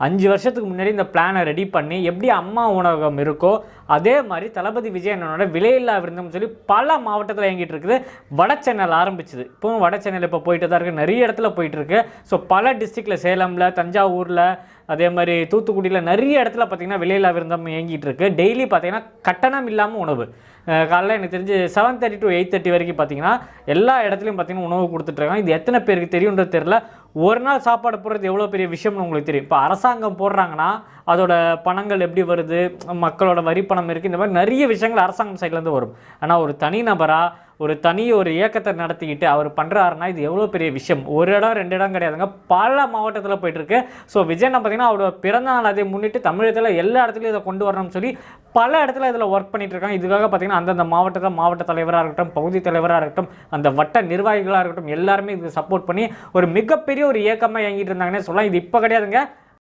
5 வருஷத்துக்கு முன்னாடி இந்த பிளானை ரெடி பண்ணி எப்படி அம்மா உணவகம் இருக்கோ அதே மாதிரி தளபதி விஜய் அண்ணனோட விலையில்லா விருந்தம்னு சொல்லி பல மாவட்டத்தில் இயங்கிட்டு இருக்குது. வட சென்னையில் ஆரம்பிச்சுது. இப்போவும் வட சென்னையில் இப்போ போயிட்டு தான் இருக்குது, நிறைய இடத்துல போயிட்டுருக்கு. ஸோ பல டிஸ்ட்ரிக்டில் சேலமில், தஞ்சாவூரில், அதே மாதிரி தூத்துக்குடியில் நிறைய இடத்துல பார்த்திங்கன்னா விலையில்லா விருந்தம் இயங்கிட்டு இருக்கு. டெய்லி பார்த்திங்கன்னா கட்டணம் இல்லாமல் உணவு. காலையில் எனக்கு தெரிஞ்சு 7:30 to 8:30 வரைக்கும் பார்த்திங்கன்னா எல்லா இடத்துலையும் பார்த்திங்கன்னா உணவு கொடுத்துட்ருக்காங்க. இது எத்தனை பேருக்கு தெரியுன்றது தெரியல. ஒரு நாள் சாப்பாடு போடுறது எவ்வளோ பெரிய விஷயம்னு உங்களுக்கு தெரியும். இப்போ அரசாங்கம் போடுறாங்கன்னா அதோட பணங்கள் எப்படி வருது, மக்களோட வரி பணம் இருக்குது, இந்த மாதிரி நிறைய விஷயங்கள் அரசாங்கம் சைட்லேருந்து வரும். ஆனால் ஒரு தனிநபராக ஒரு இயக்கத்தை நடத்திக்கிட்டு அவர் பண்ணுறாருன்னா இது எவ்வளோ பெரிய விஷயம். ஒரு இடம் 2 இடம் கிடையாதுங்க, பல மாவட்டத்தில் போயிட்டுருக்கு. ஸோ விஜய் பார்த்திங்கன்னா அவரோட பிறந்தநாள் அதை முன்னிட்டு தமிழகத்தில் எல்லா இடத்துலையும் இதை கொண்டு வரணும்னு சொல்லி பல இடத்துல இதில் ஒர்க் பண்ணிட்டு இருக்காங்க. இதுக்காக பார்த்திங்கன்னா அந்தந்த மாவட்டத்தில் மாவட்ட தலைவராக இருக்கட்டும், பகுதி தலைவராக இருக்கட்டும், அந்த வட்ட நிர்வாகிகளாக இருக்கட்டும், எல்லாருமே இதுக்கு சப்போர்ட் பண்ணி ஒரு மிகப்பெரிய ஒரு இயக்கமாக இயங்கிட்டு இருந்தாங்கன்னே சொல்லலாம். இது இப்போ கிடையாதுங்க,